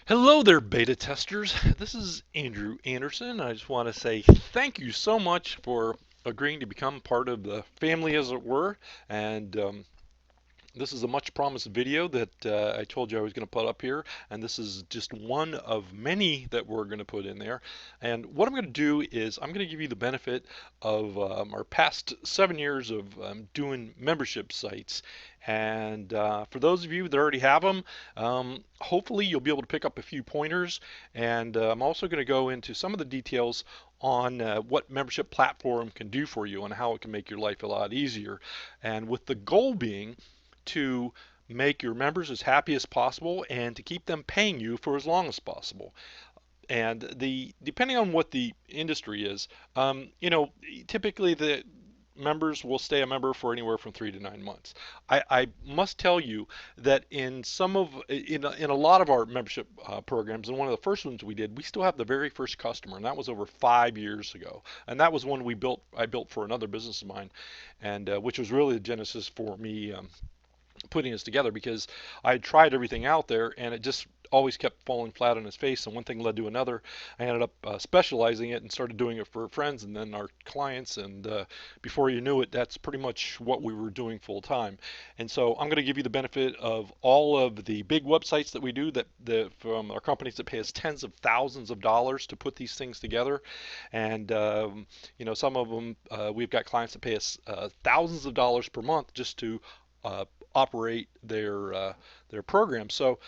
Hello there, beta testers. This is Andrew Anderson. I just want to say thank you so much for agreeing to become part of the family, as it were. And this is a much promised video that I told you I was going to put up here, and this is just one of many that we're going to put in there. And what I'm going to do is I'm going to give you the benefit of our past 7 years of doing membership sites. And for those of you that already have them, hopefully you'll be able to pick up a few pointers. And I'm also going to go into some of the details on what membership platform can do for you and how it can make your life a lot easier. And with the goal being to make your members as happy as possible and to keep them paying you for as long as possible. And the depending on what the industry is, typically the members will stay a member for anywhere from 3 to 9 months. I must tell you that in a lot of our membership programs, and one of the first ones we did, we still have the very first customer, and that was over 5 years ago. And that was one I built for another business of mine, and which was really the genesis for me putting this together because I had tried everything out there and it just always kept falling flat on its face, and one thing led to another. I ended up specializing it and started doing it for friends and then our clients, and before you knew it, that's pretty much what we were doing full time. And so I'm going to give you the benefit of all of the big websites that we do, that from our companies that pay us tens of thousands of dollars to put these things together. And some of them, we've got clients that pay us thousands of dollars per month just to uh, operate their program. So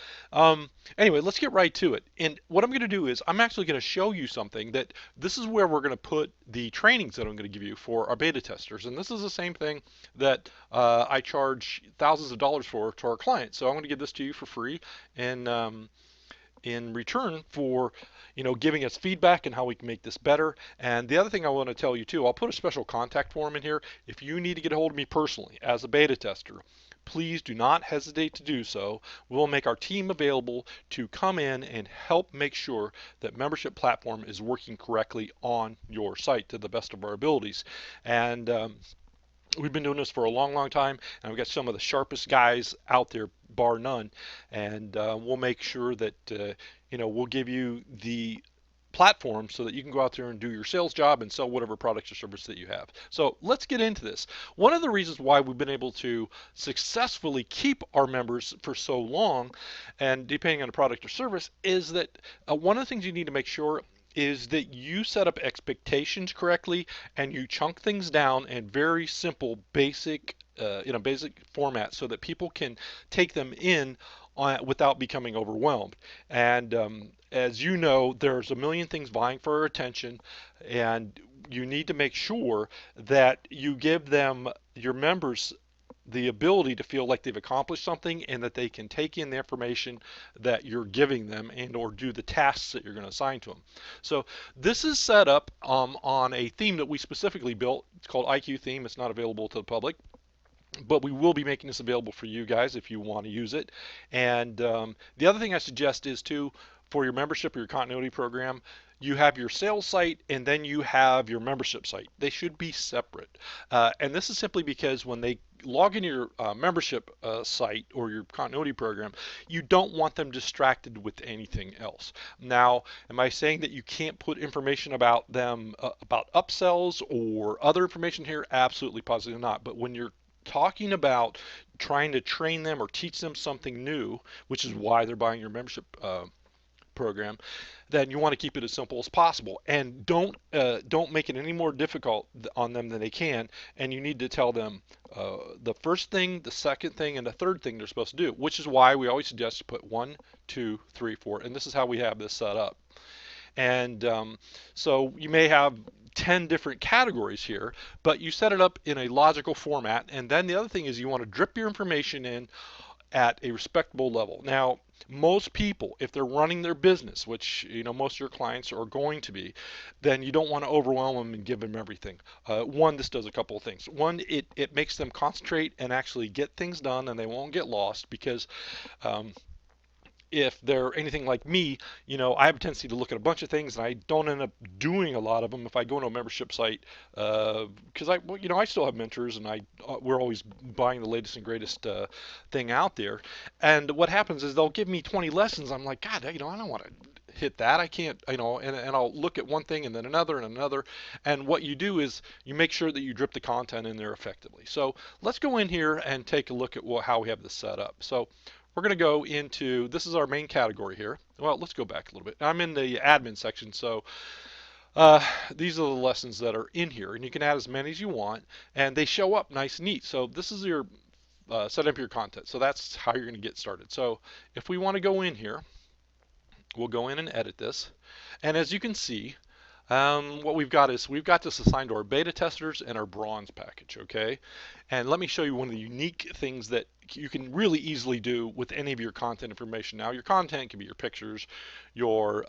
anyway, let's get right to it. And what I'm going to do is I'm actually going to show you something that this is where we're going to put the trainings that I'm going to give you for our beta testers. And this is the same thing that I charge thousands of dollars for to our clients. So I'm going to give this to you for free. And in return for giving us feedback and how we can make this better. And the other thing I want to tell you too, I'll put a special contact form in here. If you need to get a hold of me personally as a beta tester, please do not hesitate to do so. We'll make our team available to come in and help make sure that membership platform is working correctly on your site to the best of our abilities. And we've been doing this for a long, long time, and we've got some of the sharpest guys out there, bar none. And we'll make sure that we'll give you the platform so that you can go out there and do your sales job and sell whatever products or service that you have. So let's get into this. One of the reasons why we've been able to successfully keep our members for so long, and depending on the product or service, is that one of the things you need to make sure is that you set up expectations correctly and you chunk things down in very simple, basic format so that people can take them in without becoming overwhelmed. And as you know, there's a million things vying for our attention, and you need to make sure that you give them, your members, the ability to feel like they've accomplished something and that they can take in the information that you're giving them and or do the tasks that you're going to assign to them. So this is set up on a theme that we specifically built. It's called IQ theme. It's not available to the public, but we will be making this available for you guys if you want to use it. And the other thing I suggest is too, for your membership or your continuity program, you have your sales site and then you have your membership site. They should be separate. And this is simply because when they log in your membership site or your continuity program, you don't want them distracted with anything else. Now, am I saying that you can't put information about them, about upsells or other information here? Absolutely, positively not. But when you're talking about trying to train them or teach them something new, which is why they're buying your membership program, then you want to keep it as simple as possible, and don't make it any more difficult on them than they can. And you need to tell them the first thing, the second thing, and the third thing they're supposed to do, which is why we always suggest to put 1, 2, 3, 4, and this is how we have this set up. And so you may have 10 different categories here, but you set it up in a logical format. And then the other thing is you want to drip your information in at a respectable level. Now, most people, if they're running their business, which most of your clients are going to be, then you don't want to overwhelm them and give them everything. One, this does a couple of things. One, it makes them concentrate and actually get things done, and they won't get lost because if they're anything like me, I have a tendency to look at a bunch of things and I don't end up doing a lot of them if I go into a membership site, because I still have mentors and we're always buying the latest and greatest thing out there. And what happens is they'll give me 20 lessons. I'm like, God, I don't want to hit that. I can't, and I'll look at one thing and then another and another. And what you do is you make sure that you drip the content in there effectively. So let's go in here and take a look at how we have this set up. So we're going to go into, this is our main category here. Well, let's go back a little bit. I'm in the admin section, so these are the lessons that are in here, and you can add as many as you want, and they show up nice and neat. So this is your set up your content. So that's how you're going to get started. So if we want to go in here, we'll go in and edit this. And as you can see, what we've got is we've got this assigned to our beta testers and our bronze package, okay? And let me show you one of the unique things that you can really easily do with any of your content information. Now, your content can be your pictures, your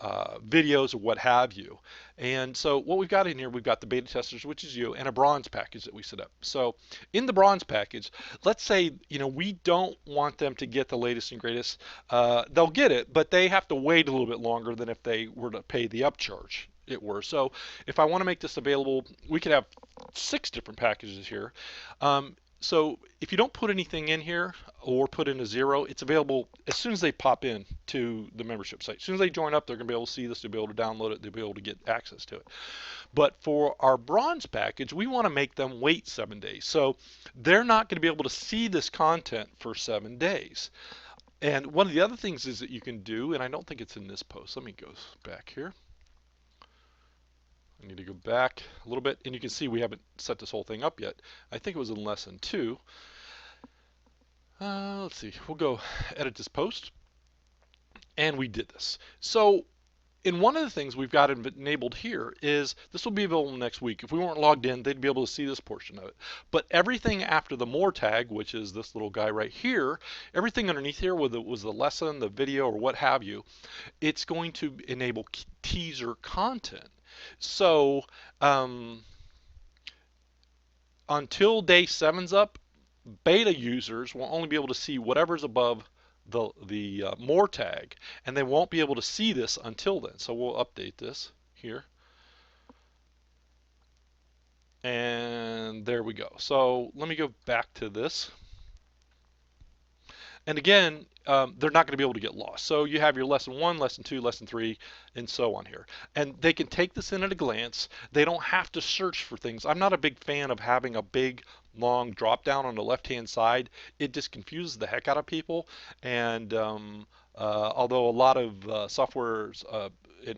videos, or what have you. And so what we've got in here, we've got the beta testers, which is you, and a bronze package that we set up. So in the bronze package, let's say, we don't want them to get the latest and greatest. They'll get it, but they have to wait a little bit longer than if they were to pay the upcharge it were. So if I want to make this available, we could have 6 different packages here. So if you don't put anything in here or put in a 0, it's available as soon as they pop in to the membership site. As soon as they join up, they're going to be able to see this, they'll be able to download it, they'll be able to get access to it. But for our bronze package, we want to make them wait 7 days. So they're not going to be able to see this content for 7 days. And one of the other things is that you can do, and I don't think it's in this post. Let me go back here. I need to go back a little bit, and you can see we haven't set this whole thing up yet. I think it was in lesson 2. Let's see, we'll go edit this post, and we did this. So in one of the things we've got enabled here is this will be available next week. If we weren't logged in, they'd be able to see this portion of it. But everything after the more tag, which is this little guy right here, everything underneath here, whether it was the lesson, the video, or what have you, it's going to enable teaser content. So until day 7's up, beta users will only be able to see whatever's above the more tag, and they won't be able to see this until then. So we'll update this here. And there we go. So let me go back to this. And again, they're not going to be able to get lost. So you have your lesson 1, lesson 2, lesson 3, and so on here. And they can take this in at a glance. They don't have to search for things. I'm not a big fan of having a big, long drop down on the left-hand side. It just confuses the heck out of people. And although a lot of softwares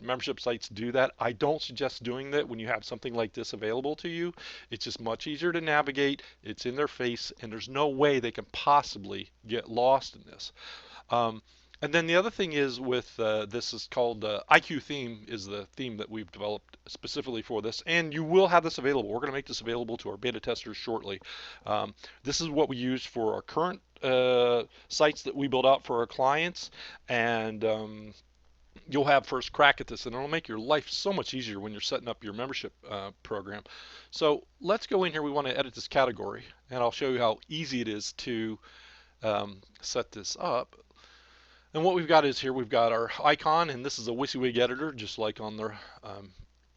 membership sites do that, I don't suggest doing that when you have something like this available to you. It's just much easier to navigate. It's in their face, and there's no way they can possibly get lost in this. And then the other thing is with this is called IQ theme is the theme that we've developed specifically for this, and you will have this available. We're going to make this available to our beta testers shortly. This is what we use for our current sites that we build out for our clients, and you'll have first crack at this, and it'll make your life so much easier when you're setting up your membership program. So let's go in here. We want to edit this category, and I'll show you how easy it is to set this up. And what we've got is here we've got our icon, and this is a WYSIWYG editor, just like on the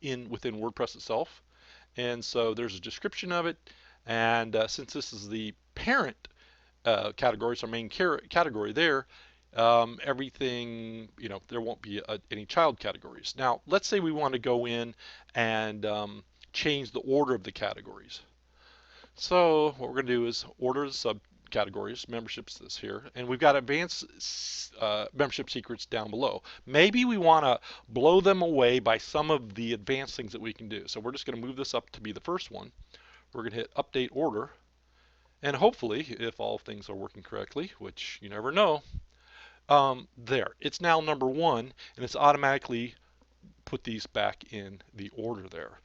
within WordPress itself. And so there's a description of it, and since this is the parent category, it's our main category there, everything, there won't be any child categories. Now, let's say we want to go in and change the order of the categories. So what we're going to do is order the subcategories, memberships this here, and we've got advanced membership secrets down below. Maybe we want to blow them away by some of the advanced things that we can do. So we're just going to move this up to be the first one. We're going to hit update order, and hopefully, if all things are working correctly, which you never know, there, it's now number 1, and it's automatically put these back in the order there.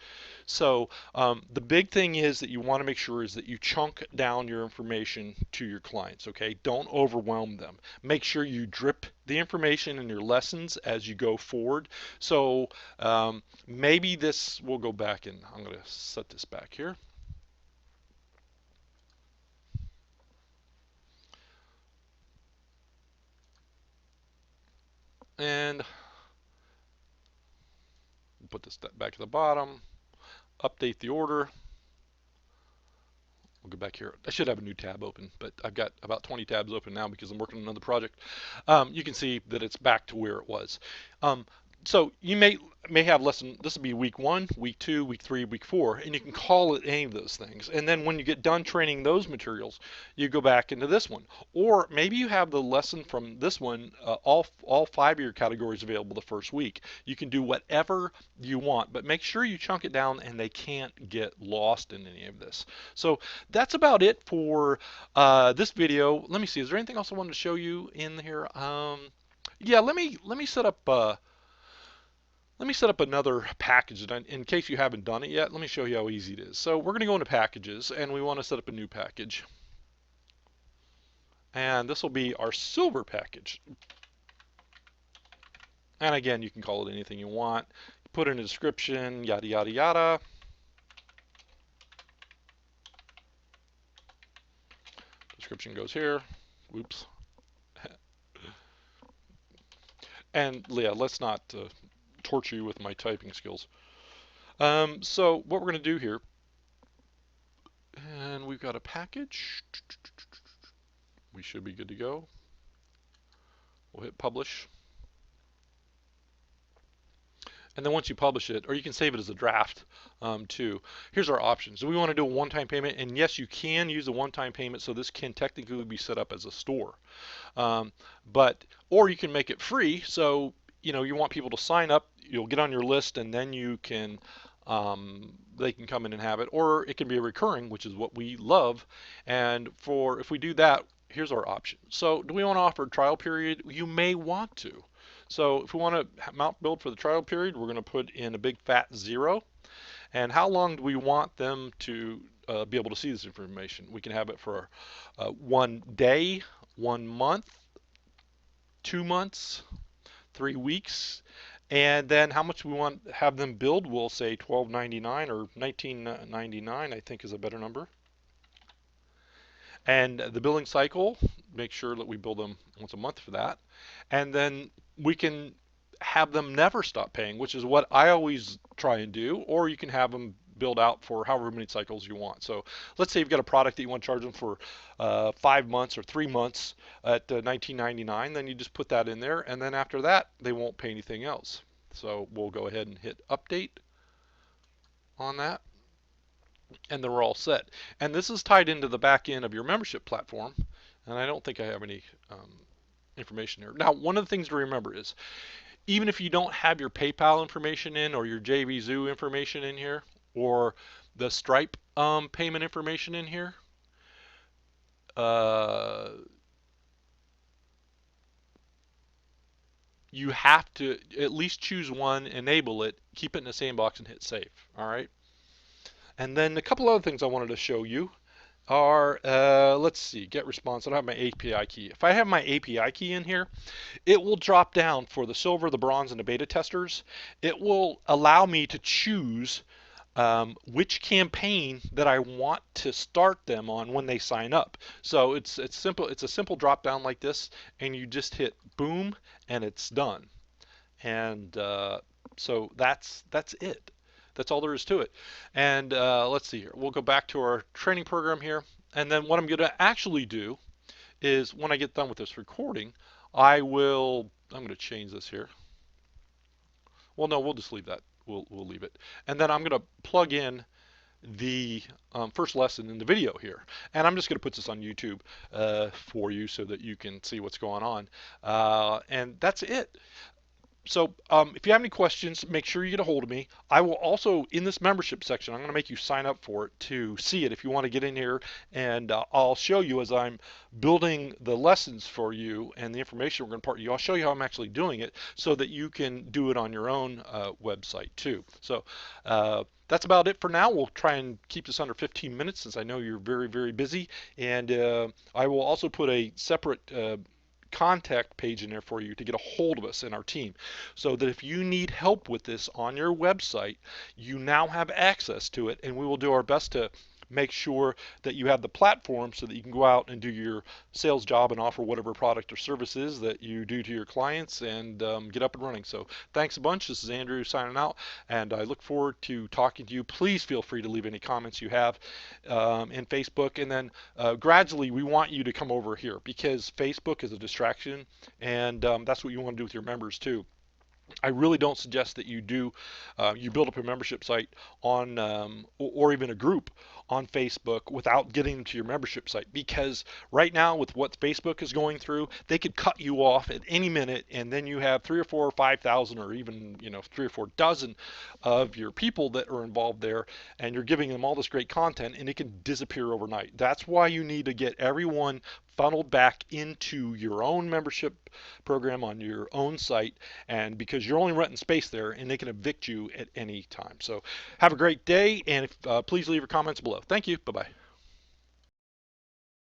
So the big thing is that you want to make sure is that you chunk down your information to your clients, okay? Don't overwhelm them. Make sure you drip the information in your lessons as you go forward. So maybe this, we'll go back and I'm going to set this back here. And put this back at the bottom, update the order. We'll go back here. I should have a new tab open, but I've got about 20 tabs open now because I'm working on another project. You can see that it's back to where it was. Um, so you may have lesson. This will be week 1, week 2, week 3, week 4, and you can call it any of those things. And then when you get done training those materials, you go back into this one. Or maybe you have the lesson from this one, all 5 of your categories available the first week. You can do whatever you want, but make sure you chunk it down and they can't get lost in any of this. So that's about it for this video. Let me see. Is there anything else I wanted to show you in here? Yeah, let me set up. Let me set up another package. In case you haven't done it yet, let me show you how easy it is. So we're going to go into packages, and we want to set up a new package. And this will be our silver package. And again, you can call it anything you want. Put in a description, yada, yada, yada. Description goes here. Whoops. And yeah, let's not torture you with my typing skills. So what we're going to do here, and we've got a package. We should be good to go. We'll hit publish. And then once you publish it, or you can save it as a draft too, here's our options. Do we want to do a one-time payment? And yes, you can use a one-time payment, so this can technically be set up as a store. Or you can make it free, so you want people to sign up, you'll get on your list, and then you can they can come in and have it. Or it can be a recurring, which is what we love. And if we do that, here's our option. So do we want to offer a trial period? You may want to. So if we want to mount build for the trial period, we're going to put in a big fat 0. And how long do we want them to be able to see this information? We can have it for 1 day, 1 month, 2 months, 3 weeks. And then how much we want to have them build, we'll say $12.99 or $19.99, I think is a better number. And the billing cycle, make sure that we bill them once a month for that. And then we can have them never stop paying, which is what I always try and do, or you can have them build out for however many cycles you want. So let's say you've got a product that you want to charge them for 5 months or 3 months at $19.99, then you just put that in there, and then after that they won't pay anything else. So we'll go ahead and hit update on that, and then we're all set. And this is tied into the back end of your membership platform, and I don't think I have any information here. Now, one of the things to remember is even if you don't have your PayPal information in, or your JVZoo information in here, or the Stripe payment information in here, you have to at least choose one, enable it, keep it in the sandbox, and hit save. All right. And then a couple other things I wanted to show you are, let's see, get response. I don't have my API key. If I have my API key in here, it will drop down for the silver, the bronze, and the beta testers. It will allow me to choose which campaign that I want to start them on when they sign up. So it's simple. It's a simple drop down like this, and you just hit boom, and it's done. And so that's it. That's all there is to it. And let's see here. We'll go back to our training program here. And then what I'm going to actually do is when I get done with this recording, I'm going to change this here. Well, no, we'll just leave that. We'll leave it. And then I'm going to plug in the first lesson in the video here. And I'm just going to put this on YouTube for you so that you can see what's going on. And that's it. So if you have any questions, make sure you get a hold of me. I will also, in this membership section, I'm going to make you sign up for it to see it if you want to get in here, and I'll show you as I'm building the lessons for you and the information we're going to impart to you. I'll show you how I'm actually doing it so that you can do it on your own website too. So that's about it for now. We'll try and keep this under 15 minutes since I know you're very, very busy. And I will also put a separate contact page in there for you to get a hold of us in our team, so that if you need help with this on your website, you now have access to it, and we will do our best to make sure that you have the platform so that you can go out and do your sales job and offer whatever product or services that you do to your clients and get up and running. So thanks a bunch. This is Andrew signing out, and I look forward to talking to you. Please feel free to leave any comments you have in Facebook, and then gradually we want you to come over here because Facebook is a distraction, and that's what you want to do with your members too. I really don't suggest that you build up a membership site on or even a group on Facebook without getting to your membership site, because right now with what Facebook is going through, they could cut you off at any minute, and then you have 3 or 4 or 5,000 or even 3 or 4 dozen of your people that are involved there, and you're giving them all this great content, and it can disappear overnight. That's why you need to get everyone funneled back into your own membership program on your own site, and because you're only renting space there and they can evict you at any time. So have a great day, and please leave your comments below. Thank you. Bye bye.